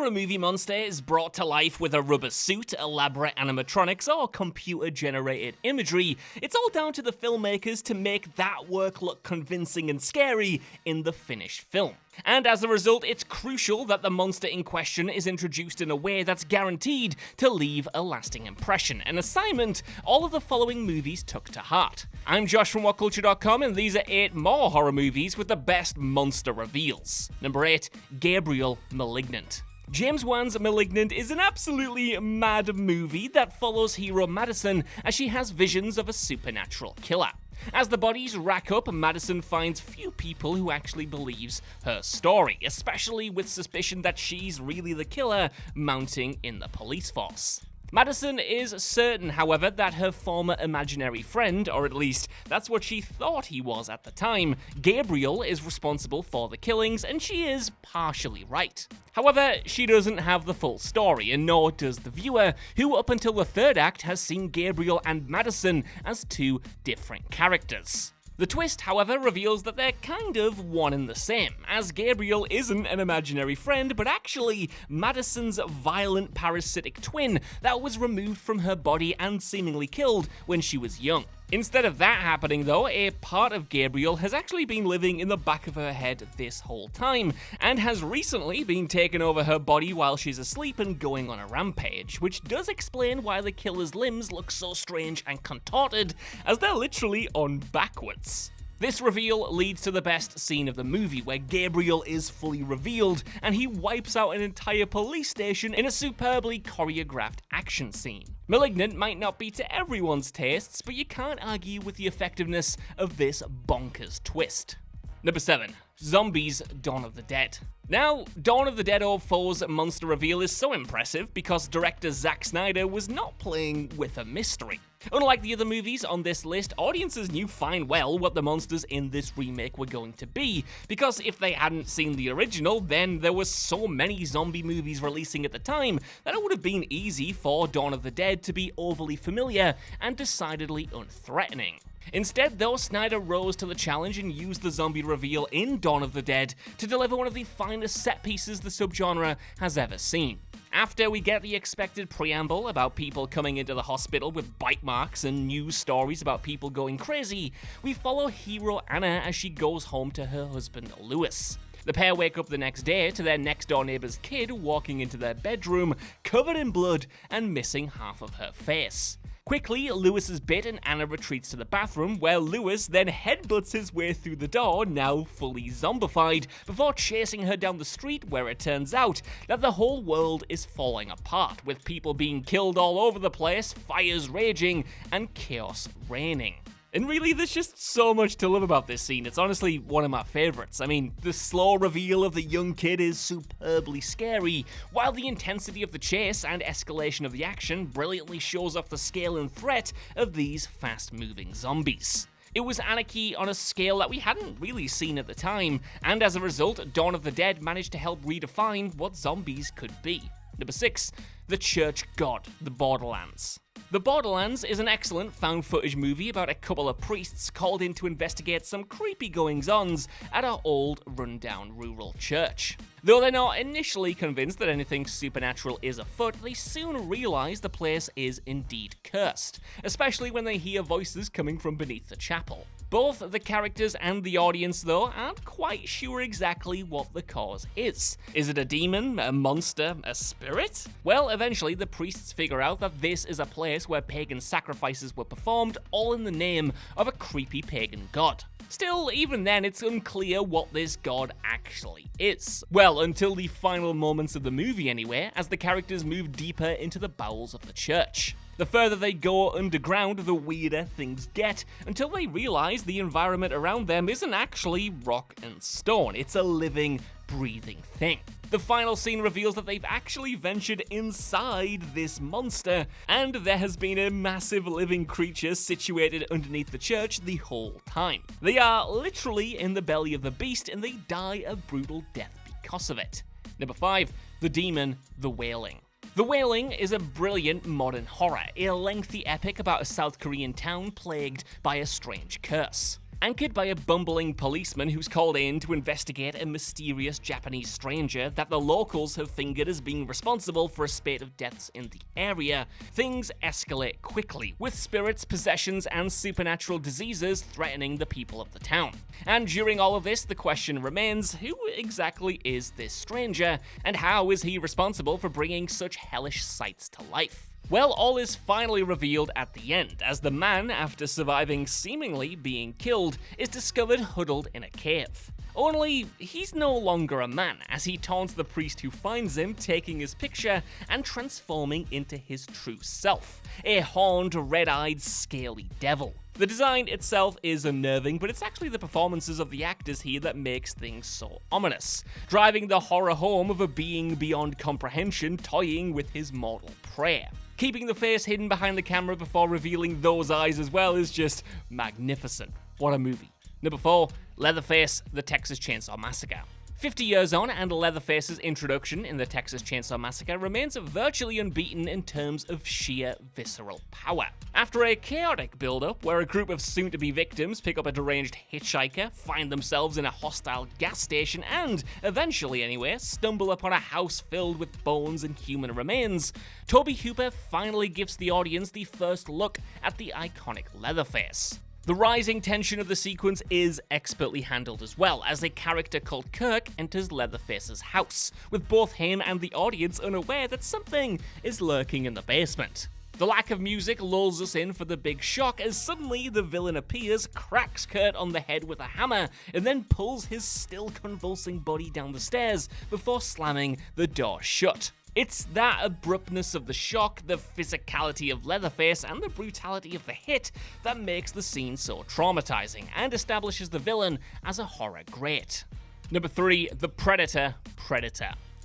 Whether a movie monster is brought to life with a rubber suit, elaborate animatronics, or computer-generated imagery, it's all down to the filmmakers to make that work look convincing and scary in the finished film. And as a result, it's crucial that the monster in question is introduced in a way that's guaranteed to leave a lasting impression, an assignment all of the following movies took to heart. I'm Josh from WhatCulture.com, and these are 8 more horror movies with the best monster reveals. Number 8, Gabriel Malignant. James Wan's Malignant is an absolutely mad movie that follows hero Madison as she has visions of a supernatural killer. As the bodies rack up, Madison finds few people who actually believes her story, especially with suspicion that she's really the killer mounting in the police force. Madison is certain, however, that her former imaginary friend, or at least that's what she thought he was at the time, Gabriel, is responsible for the killings, and she is partially right. However, she doesn't have the full story, and nor does the viewer, who up until the 3rd act has seen Gabriel and Madison as 2 different characters. The twist, however, reveals that they're kind of one and the same, as Gabriel isn't an imaginary friend, but actually Madison's violent parasitic twin that was removed from her body and seemingly killed when she was young. Instead of that happening though, a part of Gabriel has actually been living in the back of her head this whole time, and has recently been taking over her body while she's asleep and going on a rampage, which does explain why the killer's limbs look so strange and contorted, as they're literally on backwards. This reveal leads to the best scene of the movie, where Gabriel is fully revealed and he wipes out an entire police station in a superbly choreographed action scene. Malignant might not be to everyone's tastes, but you can't argue with the effectiveness of this bonkers twist. Number 7. Zombies: Dawn of the Dead. Now, Dawn of the Dead Old Foes monster reveal is so impressive because director Zack Snyder was not playing with a mystery. Unlike the other movies on this list, audiences knew fine well what the monsters in this remake were going to be, because if they hadn't seen the original, then there were so many zombie movies releasing at the time that it would have been easy for Dawn of the Dead to be overly familiar and decidedly unthreatening. Instead, though, Snyder rose to the challenge and used the zombie reveal in Dawn of the Dead to deliver one of the finest set pieces the subgenre has ever seen. After we get the expected preamble about people coming into the hospital with bite marks and news stories about people going crazy, we follow hero Anna as she goes home to her husband Lewis. The pair wake up the next day to their next door neighbor's kid walking into their bedroom, covered in blood and missing half of her face. Quickly, Lewis is bit and Anna retreats to the bathroom, where Lewis then headbutts his way through the door, now fully zombified, before chasing her down the street, where it turns out that the whole world is falling apart, with people being killed all over the place, fires raging, and chaos reigning. And really, there's just so much to love about this scene. It's honestly one of my favorites. I mean, the slow reveal of the young kid is superbly scary, while the intensity of the chase and escalation of the action brilliantly shows off the scale and threat of these fast-moving zombies. It was anarchy on a scale that we hadn't really seen at the time, and as a result, Dawn of the Dead managed to help redefine what zombies could be. Number 6, The Church God: The Borderlands. The Borderlands is an excellent found footage movie about a couple of priests called in to investigate some creepy goings-ons at our old rundown rural church. Though they're not initially convinced that anything supernatural is afoot, they soon realise the place is indeed cursed, especially when they hear voices coming from beneath the chapel. Both the characters and the audience, though, aren't quite sure exactly what the cause is. Is it a demon, a monster, a spirit? Well, eventually the priests figure out that this is a place where pagan sacrifices were performed, all in the name of a creepy pagan god. Still, even then, it's unclear what this god actually is. Well, until the final moments of the movie anyway, as the characters move deeper into the bowels of the church. The further they go underground, the weirder things get, until they realise the environment around them isn't actually rock and stone, it's a living, breathing thing. The final scene reveals that they've actually ventured inside this monster, and there has been a massive living creature situated underneath the church the whole time. They are literally in the belly of the beast, and they die a brutal death because of it. Number 5, The Demon: The Wailing. The Wailing is a brilliant modern horror, a lengthy epic about a South Korean town plagued by a strange curse. Anchored by a bumbling policeman who's called in to investigate a mysterious Japanese stranger that the locals have fingered as being responsible for a spate of deaths in the area, things escalate quickly, with spirits, possessions, and supernatural diseases threatening the people of the town. And during all of this, the question remains, who exactly is this stranger, and how is he responsible for bringing such hellish sights to life? Well, all is finally revealed at the end, as the man, after surviving seemingly being killed, is discovered huddled in a cave. Only, he's no longer a man, as he taunts the priest who finds him, taking his picture and transforming into his true self, a horned, red-eyed, scaly devil. The design itself is unnerving, but it's actually the performances of the actors here that makes things so ominous, driving the horror home of a being beyond comprehension toying with his mortal prey. Keeping the face hidden behind the camera before revealing those eyes as well is just magnificent. What a movie. Number 4, Leatherface, The Texas Chainsaw Massacre. 50 years on, and Leatherface's introduction in the Texas Chainsaw Massacre remains virtually unbeaten in terms of sheer visceral power. After a chaotic build-up where a group of soon-to-be victims pick up a deranged hitchhiker, find themselves in a hostile gas station, and, eventually anyway, stumble upon a house filled with bones and human remains, Tobe Hooper finally gives the audience the first look at the iconic Leatherface. The rising tension of the sequence is expertly handled as well, as a character called Kirk enters Leatherface's house, with both him and the audience unaware that something is lurking in the basement. The lack of music lulls us in for the big shock as suddenly the villain appears, cracks Kurt on the head with a hammer, and then pulls his still convulsing body down the stairs before slamming the door shut. It's that abruptness of the shock, the physicality of Leatherface, and the brutality of the hit that makes the scene so traumatizing and establishes the villain as a horror great. Number 3, The Predator.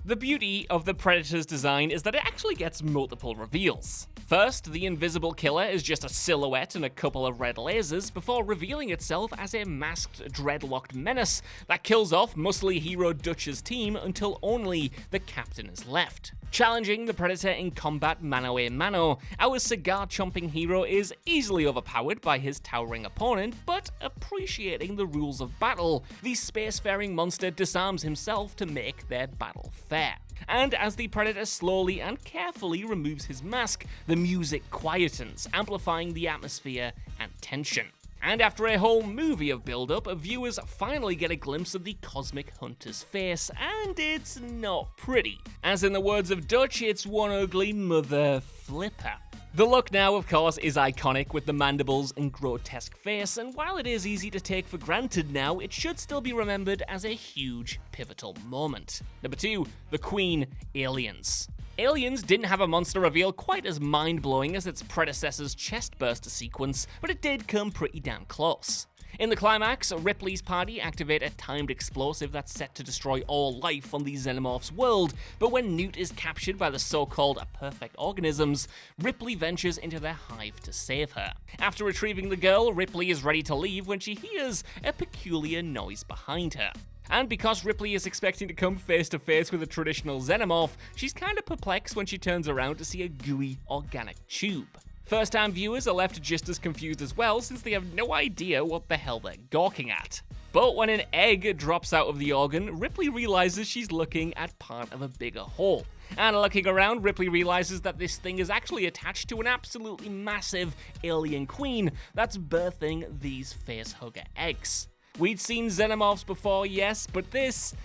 The beauty of the Predator's design is that it actually gets multiple reveals. First, the invisible killer is just a silhouette and a couple of red lasers before revealing itself as a masked, dreadlocked menace that kills off muscly hero Dutch's team until only the captain is left. Challenging the Predator in combat mano a mano, our cigar-chomping hero is easily overpowered by his towering opponent, but appreciating the rules of battle, the spacefaring monster disarms himself to make their battle fair. And as the Predator slowly and carefully removes his mask, the music quietens, amplifying the atmosphere and tension. And after a whole movie of build-up, viewers finally get a glimpse of the Cosmic Hunter's face, and it's not pretty. As in the words of Dutch, it's one ugly mother flipper. The look now, of course, is iconic with the mandibles and grotesque face, and while it is easy to take for granted now, it should still be remembered as a huge, pivotal moment. Number 2, The Queen, Aliens. Aliens didn't have a monster reveal quite as mind-blowing as its predecessor's chestburster sequence, but it did come pretty damn close. In the climax, Ripley's party activate a timed explosive that's set to destroy all life on the Xenomorph's world, but when Newt is captured by the so-called perfect organisms, Ripley ventures into their hive to save her. After retrieving the girl, Ripley is ready to leave when she hears a peculiar noise behind her. And because Ripley is expecting to come face to face with a traditional Xenomorph, she's kinda perplexed when she turns around to see a gooey, organic tube. First-time viewers are left just as confused as well, since they have no idea what the hell they're gawking at. But when an egg drops out of the organ, Ripley realizes she's looking at part of a bigger whole. And looking around, Ripley realizes that this thing is actually attached to an absolutely massive alien queen that's birthing these facehugger eggs. We'd seen Xenomorphs before, yes, but this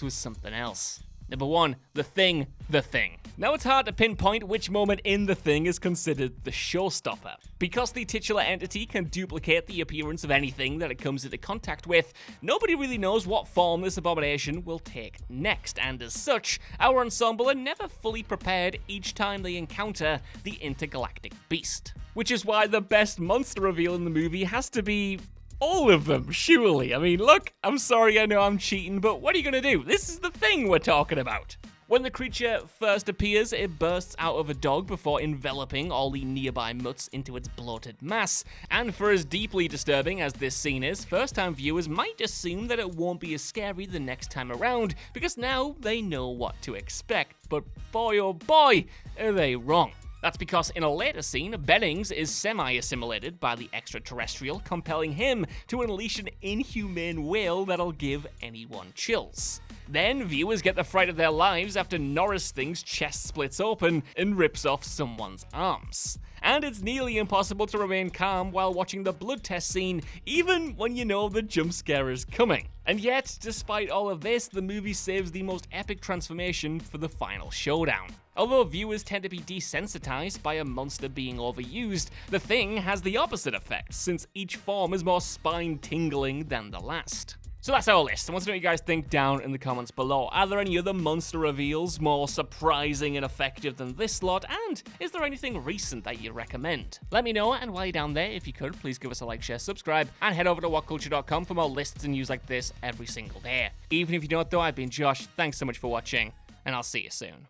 was something else. Number 1, The Thing. Now it's hard to pinpoint which moment in The Thing is considered the showstopper. Because the titular entity can duplicate the appearance of anything that it comes into contact with, nobody really knows what form this abomination will take next, and as such, our ensemble are never fully prepared each time they encounter the intergalactic beast. Which is why the best monster reveal in the movie has to be all of them, surely. I mean, look, I'm sorry, I know I'm cheating, but what are you gonna do? This is the thing we're talking about. When the creature first appears, it bursts out of a dog before enveloping all the nearby mutts into its bloated mass. And for as deeply disturbing as this scene is, first-time viewers might assume that it won't be as scary the next time around, because now they know what to expect. But boy, oh boy, are they wrong. That's because in a later scene, Bennings is semi-assimilated by the extraterrestrial, compelling him to unleash an inhumane wail that'll give anyone chills. Then viewers get the fright of their lives after Norris Thing's chest splits open and rips off someone's arms. And it's nearly impossible to remain calm while watching the blood test scene, even when you know the jump scare is coming. And yet, despite all of this, the movie saves the most epic transformation for the final showdown. Although viewers tend to be desensitized by a monster being overused, The Thing has the opposite effect, since each form is more spine-tingling than the last. So that's our list. I want to know what you guys think down in the comments below. Are there any other monster reveals more surprising and effective than this lot? And is there anything recent that you recommend? Let me know, and while you're down there, if you could, please give us a like, share, subscribe, and head over to whatculture.com for more lists and news like this every single day. Even if you don't though, I've been Josh. Thanks so much for watching, and I'll see you soon.